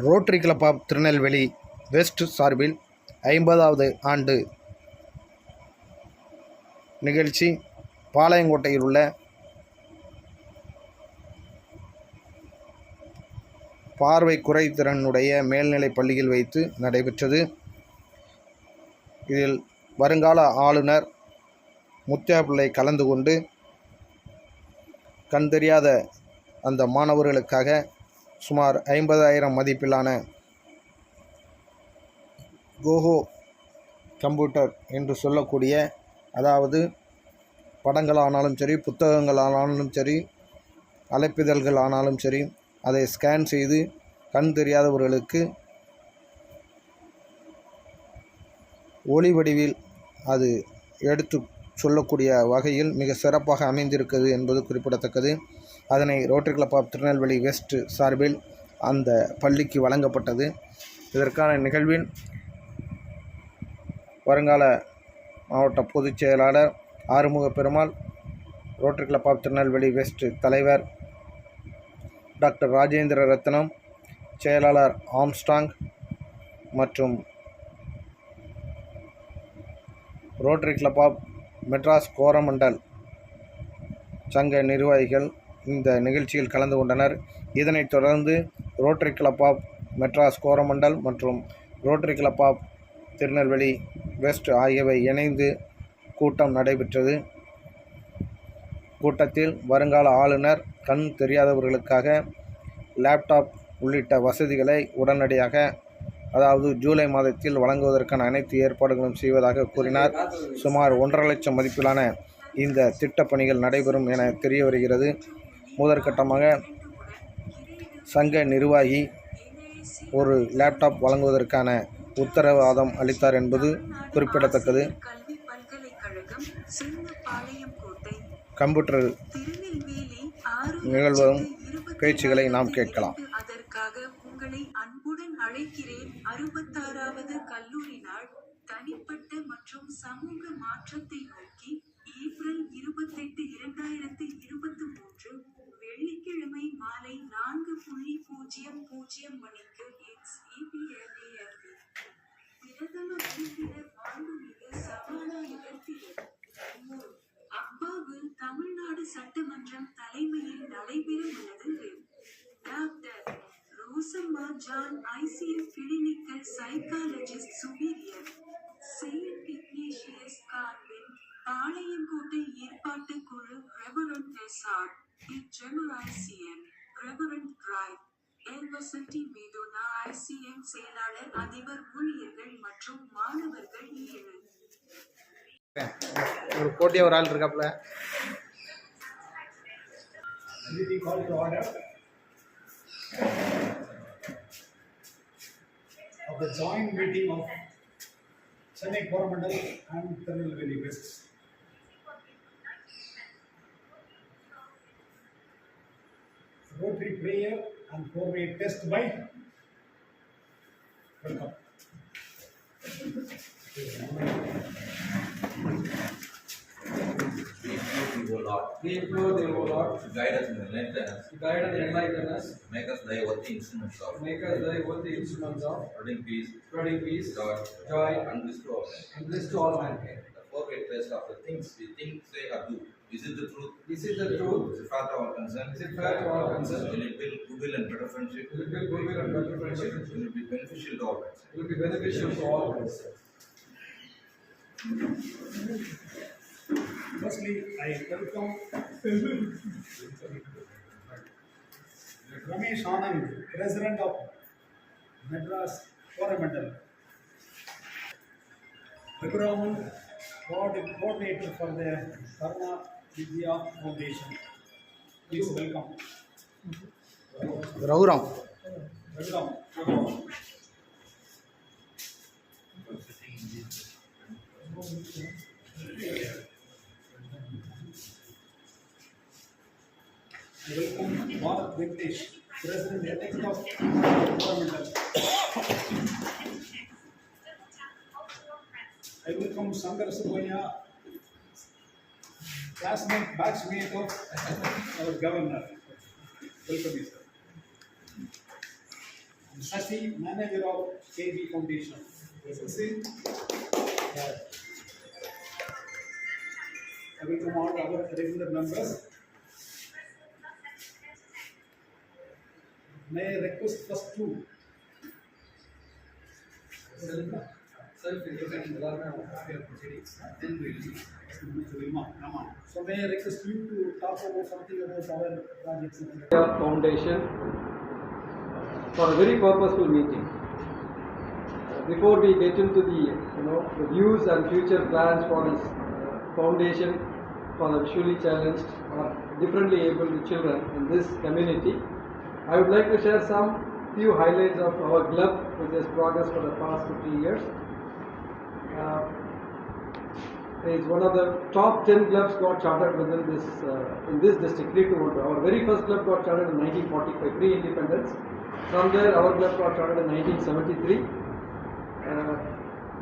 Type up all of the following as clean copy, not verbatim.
Rotary club of Tirunelveli west சார்பில் 50வது ஆண்டு நிகழ்ச்சி பாளையங்கோட்டையில் உள்ள பார்வை குறைத்திறனுடைய மேல்நிலைப் பள்ளியில் வைத்து நடைபெற்றது. இதில் வருங்கால ஆளுநர் முத்தியாபிள்ளை கலந்து கொண்டு கண் தெரியாத அந்த மாணவர்களுக்காக சுமார் 50,000 மதிப்பிலான கோகோ கம்ப்யூட்டர் என்று சொல்லக்கூடிய, அதாவது படங்கள் ஆனாலும் சரி, புத்தகங்கள் ஆனாலும் சரி, அழைப்பிதழ்கள் ஆனாலும் சரி, அதை ஸ்கேன் செய்து கண் தெரியாதவர்களுக்கு ஒளி வடிவில் அது எடுத்து சொல்லக்கூடிய வகையில் மிக சிறப்பாக அமைந்திருக்கிறது என்பது குறிப்பிடத்தக்கது. அதனை rotary club of Tirunelveli west சார்பில் அந்த பள்ளிக்கு வழங்கப்பட்டது. இதற்கான நிகழ்வின் வருங்கால மாவட்ட பொதுச் செயலாளர் Arumuga Perumal, rotary club of Tirunelveli west தலைவர் டாக்டர் ராஜேந்திர ரத்னம், செயலாளர் ஆம்ஸ்டாங் மற்றும் rotary club of Madras Coromandel சங்க நிர்வாகிகள் இந்த நிகழ்ச்சியில் கலந்து கொண்டனர். இதனைத் தொடர்ந்து rotary club of Madras Coromandel மற்றும் rotary club of Tirunelveli west ஆகியவை இணைந்து கூட்டம் நடைபெற்றது. கூட்டத்தில் வருங்கால ஆளுநர் கண் தெரியாதவர்களுக்காக லேப்டாப் உள்ளிட்ட வசதிகளை உடனடியாக, அதாவது ஜூலை மாதத்தில் வழங்குவதற்கான அனைத்து ஏற்பாடுகளும் செய்வதாக கூறினார். சுமார் 1.5 லட்சம் மதிப்பிலான இந்த திட்டப்பணிகள் நடைபெறும் என தெரிய வருகிறது. முதற்கட்டமாக சங்க நிர்வாகி ஒரு லேப்டாப் வழங்குவதற்கான உத்தரவாதம் அளித்தார் என்பது குறிப்பிடத்தக்கது. கம்ப்யூட்டர் நிகழ்வும் பேச்சுகளை நாம் கேட்கலாம். அதற்காக உங்களை அன்புடன் அழைக்கிறேன். 66வது கல்லூரி நாள் தனிப்பட்ட மற்றும் சமூக மாற்றத்தை நோக்கி ஏப்ரல் 28, 2023 வெள்ளிக்கிழமை மாலை 4:00 மணிக்கு XEPLAFB பிரதம உறுப்பினர் மாண்புமிகு சபாநாயகர் திரு. அப்பாவு தமிழ்நாடு சட்டமன்றம் தலைமையில் நடைபெறவுள்ளது. Doctor Rosamma John ICF clinical psychologist superior saint Ignatius convent Palayamkottai ஏற்பாட்டு குழு ரெவரண்ட் SR ICM ரெவரண்ட் டிரைவ் எல்வசந்தி மேதோனா ICM செயலாளர் அதிபர் ஊழியர்கள் மற்றும் மாணவர்கள் 7. ஒரு போட்டியா ஒரு ஆள் இருக்காப்ல. Of the joint meeting of Chennai Coromandel and Tirunelveli West. Rotary prayer and 4-way test by. Welcome. We implore thee, O Lord, to guide us and enlighten us, make us thy worthy instruments of spreading peace, joy, and bliss to all mankind. The 4-way test of the things we think, say, or do. Is it the truth? Is it fair to our concern? Will it build goodwill and better friendship? Will it be beneficial to all concerned? Firstly, I welcome Ramesh Anand, President of Madras Coromandel, Abraman, Coordinator for the Karma Vidya Foundation. Please welcome. Raghuram. Welcome. Welcome Bharat Venkatesh, President-elect of Coromandel. I welcome Sankar Subramanya, classmate, batchmate of our governor. Welcome, sir. Sasi, manager of KB Foundation. Sasi, we come on our regular members. May I request first two? Self-introduction, proceedings. Then we will. So may I request you to talk about something about our projects? Foundation for a very purposeful meeting. Before we get into the views and future plans for this foundation for the visually challenged or differently abled children in this community, I would like to share some few highlights of our club, which has progressed for the past 50 years. Is one of the top 10 clubs got chartered within this in this district. Our very first club got chartered in 1945, pre-independence. From there, our club got chartered in 1973.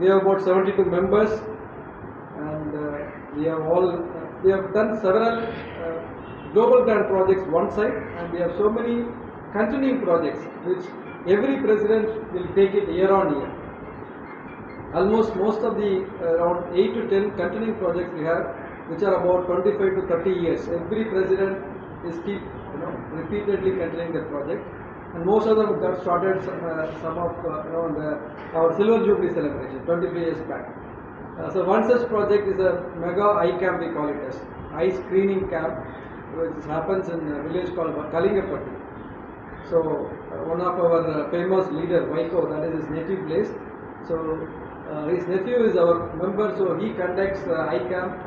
We have about 72 members, and we have done several global grant projects one side, and we have so many continuing projects which every president will take it year on year. Almost most of the around 8 to 10 continuing projects we have, which are about 25 to 30 years. Every president is repeatedly continuing the project, and most of them got started some of our Silver Jubilee celebration 23 years back. So one such project is a mega eye camp, we call it as eye screening camp, which happens in a village called Kalingapatti. So one of our famous leader, Vaiko, that is his native place. So his nephew is our member, so he conducts eye camp.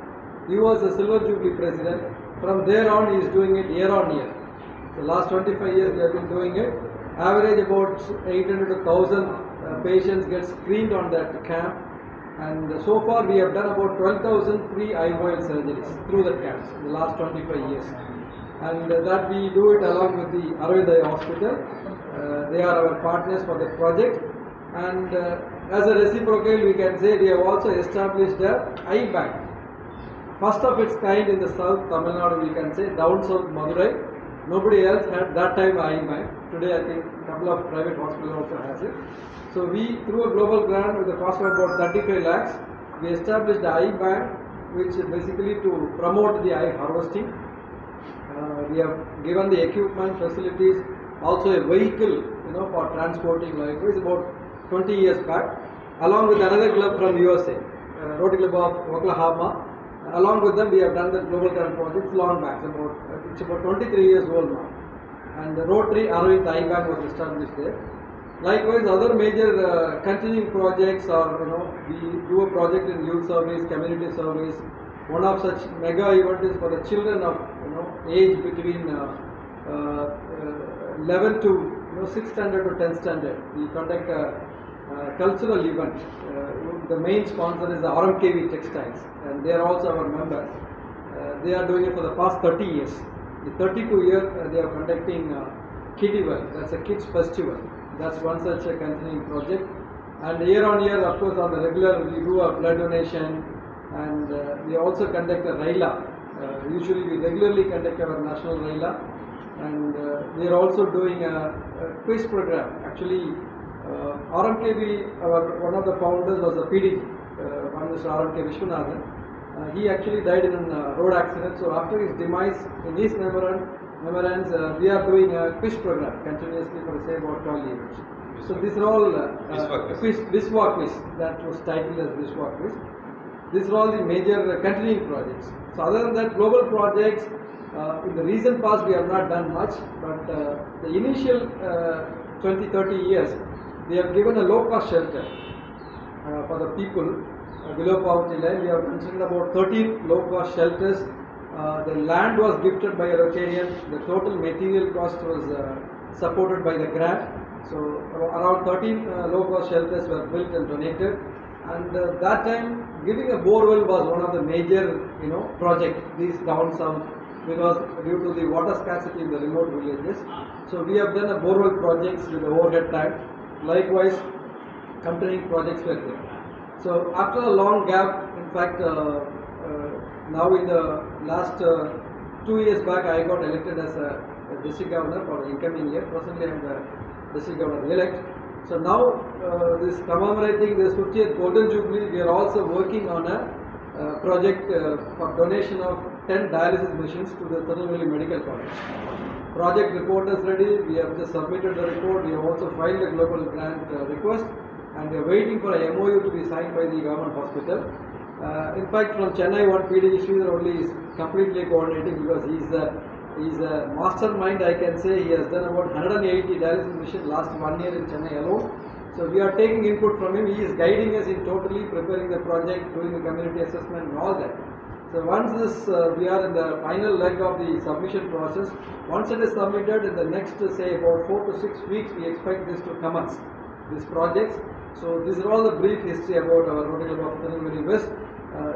He was a Silver Jubilee president. From there on, he is doing it year on year. The last 25 years we have been doing it. Average about 800 to 1000 patients get screened on that camp, and so far we have done about 12,000 free IOL surgeries through that camps in the last 25 years. And that we do it along with the Aravind Eye Hospital. They are our partners for the project. And as a reciprocal, we can say we have also established a eye bank. First of its kind in the south, Tamil Nadu, we can say, down south Madurai. Nobody else had that time eye bank. Today I think a couple of private hospitals also has it. So we, through a global grant with a cost of about 35 lakhs, we established the eye bank, which is basically to promote the eye harvesting. We have given the equipment, facilities, also a vehicle, for transporting likewise about 20 years back, along with another club from USA, Rotary Club of Oklahoma. Along with them, we have done the global grant projects long back. It's about 23 years old now. And the Rotary Aravind Eye Bank was established there. Likewise, other major continuing projects are, we do a project in youth service, community service. One of such mega event is for the children of, age between 11 to 6th standard to 10th standard. We conduct a cultural event. The main sponsor is the RMKV Textiles, and they are also our members. They are doing it for the past 30 years. The 32 year they are conducting Kiddival, that's a kids festival. That's one such a continuing project. And year on year, of course, on the regular, we do a blood donation, and we also conduct a Raila. Usually we regularly conduct our national Raila, and we are also doing a quiz program. Actually, RMKV, one of the founders was a PDG, one Mr. RMK Vishwanathan. He actually died in a road accident, so after his demise, in his remembrance, we are doing a quiz program continuously for the same about 12 years. So these are all Viswa quiz, that was titled as Viswa quiz. These are all the major continuing projects. So other than that, global projects, in the recent past we have not done much, but the initial 20-30 years, we have given a low-cost shelter for the people below poverty line. We have considered about 13 low-cost shelters. The land was gifted by a Rotarian. The total material cost was supported by the grant. So around 13 low-cost shelters were built and donated. And that time, giving a borewell was one of the major, projects. These down south, because due to the water scarcity in the remote villages. So we have done a borewell projects with the overhead tank. Likewise, continuing projects were there. So after a long gap, in fact, now in the last 2 years back, I got elected as a district governor for the incoming year. Presently, I am the District Governor-elect. So now this commemorating this 50th Golden Jubilee, we are also working on a project for donation of 10 dialysis machines to the Tirunelveli Medical College. Project report is ready. We have just submitted the report. We have also filed a global grant request, and we are waiting for a MOU to be signed by the government hospital. In fact, from Chennai, one PD Sridhar only is completely coordinating, because he's a mastermind. I can say he has done about 180 dialysis machines last 1 year in Chennai alone. So we are taking input from him. He is guiding us in totally preparing the project, doing the community assessment and all that. So once this, we are in the final leg of the submission process. Once it is submitted, in the next, say, about 4 to 6 weeks, we expect this to commence, these projects. So these are all the brief history about our Rotary Club of Tirunelveli West.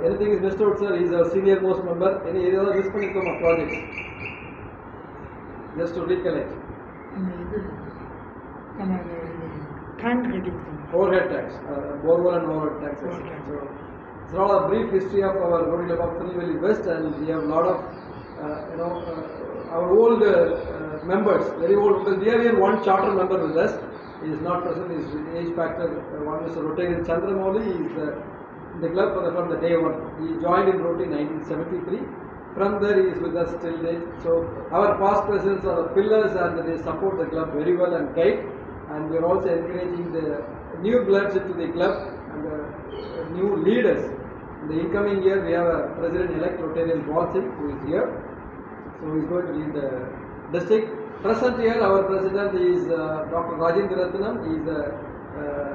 Anything is missed out, sir? He is our senior most member. Any other response from our projects? Just to recollect. Tank reducing. Overhead tax, borewell and overhead taxes. So it's all a brief history of our Rotary Club of Tirunelveli West, and we have a lot of our old members, very old, because we have here one charter member with us. He is not present. His age factor, one is Rotary Chandramouli. He is in the club from the day one. He joined in Rotary in 1973. From there, he is with us till date. So our past presidents are the pillars, and they support the club very well and guide. And we are also encouraging the new bloods into the club and new leaders. In the incoming year, we have a president-elect Rotarian Bal Singh, who is here. So he is going to lead the district. Present here, our president is Dr. Rajendra Ratnam. He is a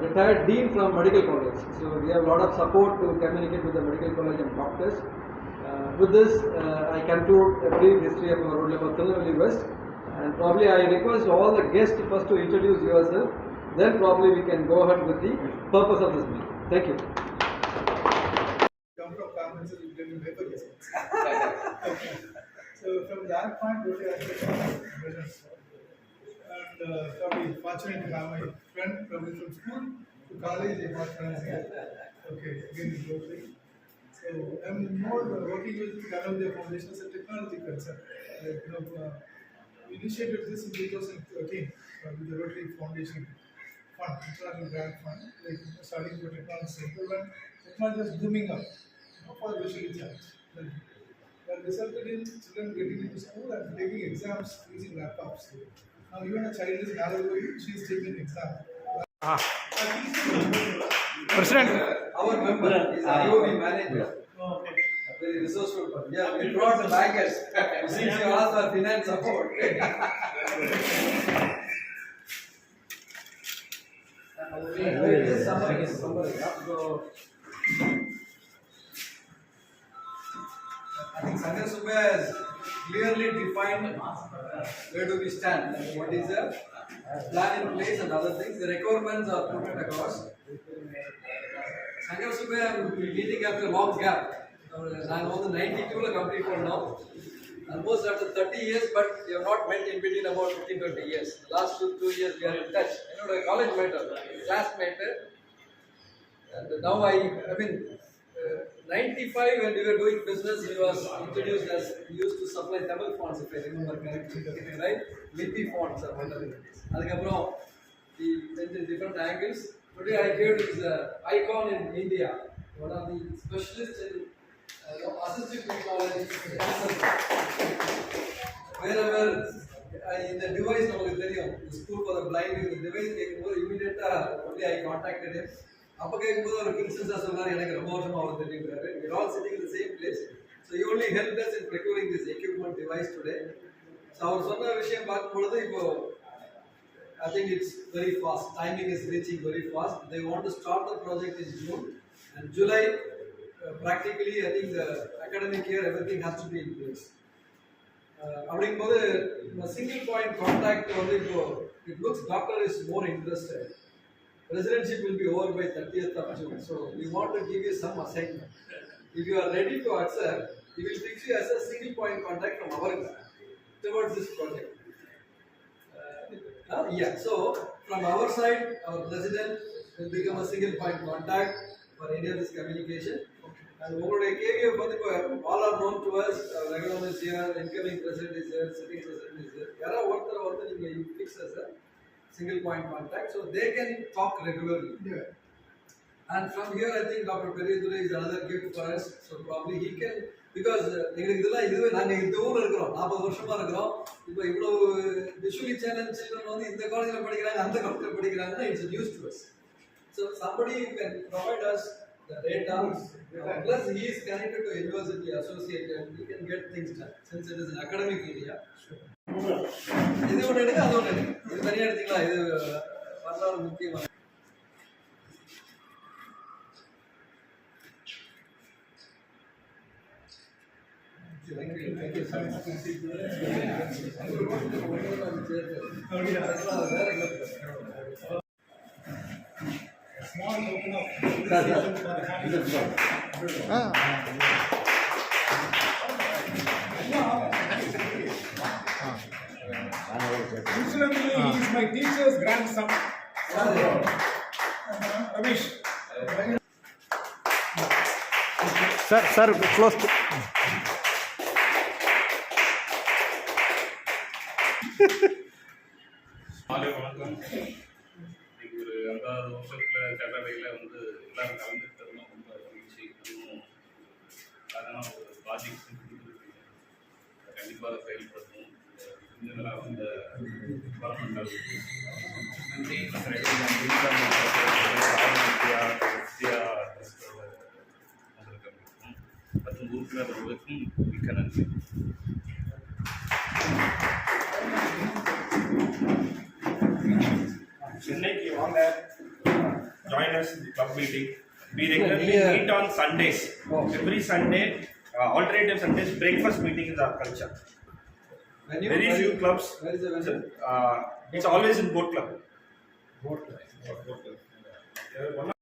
retired dean from medical college. So we have a lot of support to communicate with the medical college and doctors. With this, I conclude a brief history of our Rotary Club of Tirunelveli West. And probably I request all the guests first to introduce yourself. Then probably we can go ahead with the purpose of this meeting. Thank you. Come from families that you didn't paper results. So from that point, Rotary has and probably fortunate to have my friend probably from school to college. I got friends here. Okay, again in Rotary. So I'm more working with Tirunelveli Foundation as a technology concern. We initiated this in 2013 with the Rotary Foundation Fund, International Grant Fund, starting with technology center when technology was booming up for visually challenged. That resulted in children getting into school and taking exams using laptops. Now even a child is in Nalaguri, she is taking an exam. President. Our member is IOB manager. Okay. Very resourceful. Yeah, we brought the bankers. Since you asked for finance support. I think Sanjay Subba has clearly defined where do we stand, and what is the plan in place and other things. The requirements are put across. Sanjay Subba will be meeting after a long gap. I'm on the 92 complete for now. Almost after 30 years, but we have not met in between about 15-20 years. The last 2 years we are in touch. A college mate, classmate. And now I mean, 95 when we were doing business, he was introduced as, he used to supply Tamil fonts, if I remember correctly, right? Lippy fonts or whatever it is. Adhikapram, he went in different angles. Today I heard he is an icon in India, one of the specialists in assistive technology, wherever in the device, the school for the blind, the device immediately I contacted him. We're all sitting in the same place. So he only helped us in procuring this equipment device today. So our I think it's very fast. Timing is reaching very fast. They want to start the project in June, and July. Practically, I think the academic year, everything has to be in place. A single point contact only, it looks doctor is more interested. Residentship will be over by 30th of June, so we want to give you some assignment. If you are ready to accept, we will fix you as a single point contact from our end towards this project. Yeah, so from our side, our president will become a single point contact for any of this communication. And over a KVF, all are known to us. Raghuram is here, incoming president is here, sitting president is here. You fix us, single point contact, so they can talk regularly. Yeah. And from here, I think Dr. Periyadura is another gift for us. So probably he can, because எங்களுக்கு இதெல்லாம் இதுவே நாங்கள் இந்த ஊரில் இருக்கிறோம், 40 வருஷமா இருக்கிறோம். இப்போ இவ்வளோ விஷுவலி சேலஞ்ச் சில்ட்ரன் வந்து இந்த காலேஜில் படிக்கிறாங்க, அந்த காலேஜில் படிக்கிறாங்கன்னா it's news to us. So somebody who can provide us the data, plus he is connected to university associated, we can get things done since it is an academic area. இது ஒன்று எடுங்க, அது ஒன்று எடுங்க, இது தனியாக எடுத்தீங்களா? இது வரலாறு முக்கியமாக. Thank you so much. Small token of appreciation for the handicap. Incidentally, he is my teacher's grandson. Ramesh. Sir, close to. மாலை வணக்கம். இன்னைக்கு ஒரு 50வது வருஷத்துல சட்டவையில் வந்து எல்லாரும் கலந்துக்கிட்டதுலாம் ரொம்ப மகிழ்ச்சி. அதுவும் அதனால் ஒரு ப்ராஜெக்ட் கண்டிப்பாக செயல்படுத்தும். இதெல்லாம் இந்த கவர்மெண்டல் மற்றும் உறுப்பினர்களுக்கும் மிக்க நன்றி. Chennai, வாங்க. Join us in the club meeting. We regularly meet on Sundays. Every Sunday, alternative Sundays, breakfast meeting is our culture. Very few clubs. Where is the venue? It's always in boat club. Boat club. Boat club.